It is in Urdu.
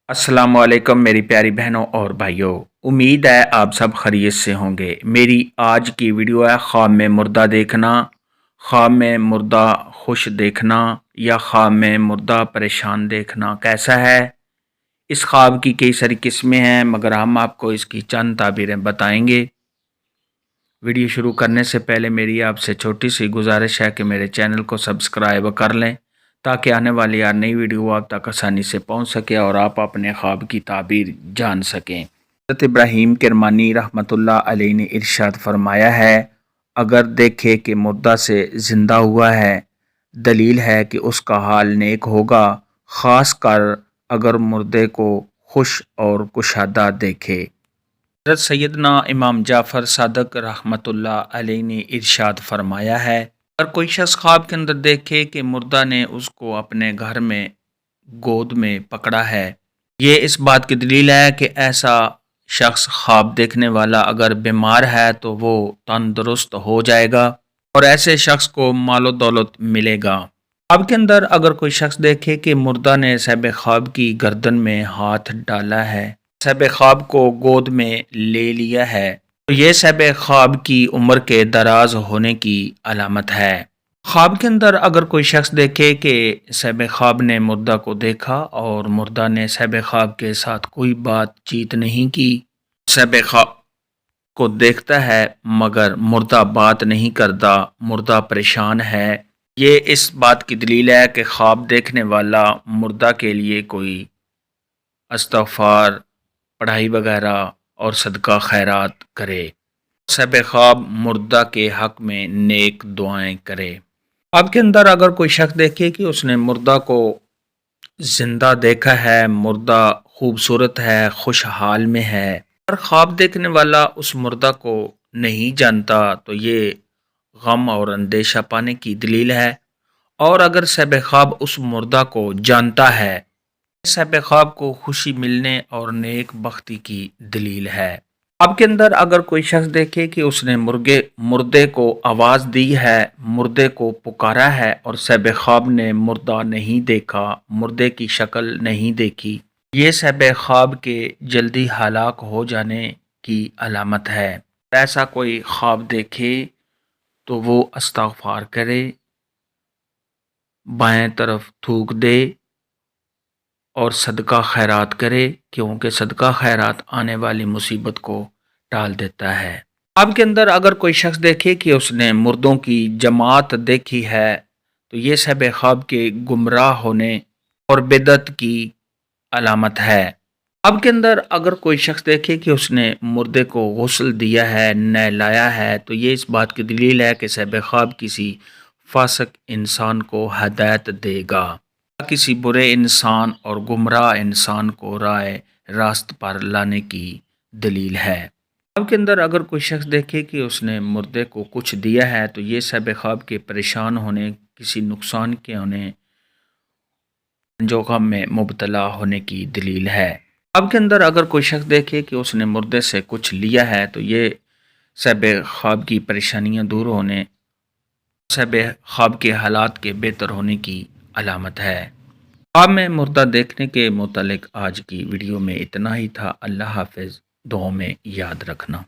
السلام علیکم میری پیاری بہنوں اور بھائیوں، امید ہے آپ سب خیریت سے ہوں گے۔ میری آج کی ویڈیو ہے خواب میں مردہ دیکھنا، خواب میں مردہ خوش دیکھنا یا خواب میں مردہ پریشان دیکھنا کیسا ہے۔ اس خواب کی کئی ساری قسمیں ہیں مگر ہم آپ کو اس کی چند تعبیریں بتائیں گے۔ ویڈیو شروع کرنے سے پہلے میری آپ سے چھوٹی سی گزارش ہے کہ میرے چینل کو سبسکرائب کر لیں تاکہ آنے والی ہر نئی ویڈیو آپ تک آسانی سے پہنچ سکے اور آپ اپنے خواب کی تعبیر جان سکیں۔ حضرت ابراہیم کرمانی رحمۃ اللہ علیہ نے ارشاد فرمایا ہے، اگر دیکھے کہ مردہ سے زندہ ہوا ہے، دلیل ہے کہ اس کا حال نیک ہوگا، خاص کر اگر مردے کو خوش اور کشادہ دیکھے۔ حضرت سیدنا امام جعفر صادق رحمۃ اللہ علیہ نے ارشاد فرمایا ہے، اگر کوئی شخص خواب کے اندر دیکھے کہ مردہ نے اس کو اپنے گھر میں گود میں پکڑا ہے، یہ اس بات کی دلیل ہے کہ ایسا شخص خواب دیکھنے والا اگر بیمار ہے تو وہ تندرست ہو جائے گا اور ایسے شخص کو مال و دولت ملے گا۔ خواب کے اندر اگر کوئی شخص دیکھے کہ مردہ نے صاحب خواب کی گردن میں ہاتھ ڈالا ہے، صاحب خواب کو گود میں لے لیا ہے، تو یہ صاحب خواب کی عمر کے دراز ہونے کی علامت ہے۔ خواب کے اندر اگر کوئی شخص دیکھے کہ صاحب خواب نے مردہ کو دیکھا اور مردہ نے صاحب خواب کے ساتھ کوئی بات چیت نہیں کی، صاحب خواب کو دیکھتا ہے مگر مردہ بات نہیں کرتا، مردہ پریشان ہے، یہ اس بات کی دلیل ہے کہ خواب دیکھنے والا مردہ کے لیے کوئی استغفار، پڑھائی وغیرہ اور صدقہ خیرات کرے، صاحب خواب مردہ کے حق میں نیک دعائیں کرے۔ خواب کے اندر اگر کوئی شخص دیکھے کہ اس نے مردہ کو زندہ دیکھا ہے، مردہ خوبصورت ہے، خوشحال میں ہے، اور خواب دیکھنے والا اس مردہ کو نہیں جانتا تو یہ غم اور اندیشہ پانے کی دلیل ہے، اور اگر صاحب خواب اس مردہ کو جانتا ہے، صاحب خواب کو خوشی ملنے اور نیک بختی کی دلیل ہے۔ خواب کے اندر اگر کوئی شخص دیکھے کہ اس نے مردے کو آواز دی ہے، مردے کو پکارا ہے اور صاحب خواب نے مردہ نہیں دیکھا، مردے کی شکل نہیں دیکھی، یہ صاحب خواب کے جلدی ہلاک ہو جانے کی علامت ہے۔ ایسا کوئی خواب دیکھے تو وہ استغفار کرے، بائیں طرف تھوک دے اور صدقہ خیرات کرے، کیونکہ صدقہ خیرات آنے والی مصیبت کو ٹال دیتا ہے۔ خواب کے اندر اگر کوئی شخص دیکھے کہ اس نے مردوں کی جماعت دیکھی ہے تو یہ صاحب خواب کے گمراہ ہونے اور بدعت کی علامت ہے۔ خواب کے اندر اگر کوئی شخص دیکھے کہ اس نے مردے کو غسل دیا ہے، نہلایا ہے، تو یہ اس بات کی دلیل ہے کہ صاحب خواب کسی فاسق انسان کو ہدایت دے گا، کسی برے انسان اور گمراہ انسان کو راست پر لانے کی دلیل ہے۔ خواب کے اندر اگر کوئی شخص دیکھے کہ اس نے مردے کو کچھ دیا ہے تو یہ صاحب خواب کے پریشان ہونے، کسی نقصان کے ہونے، جو غم میں مبتلا ہونے کی دلیل ہے۔ خواب کے اندر اگر کوئی شخص دیکھے کہ اس نے مردے سے کچھ لیا ہے تو یہ صاحب خواب کی پریشانیاں دور ہونے، صاحب خواب کے حالات کے بہتر ہونے کی علامت ہے۔ خواب میں مردہ دیکھنے کے متعلق آج کی ویڈیو میں اتنا ہی تھا۔ اللہ حافظ، دعاؤں میں یاد رکھنا۔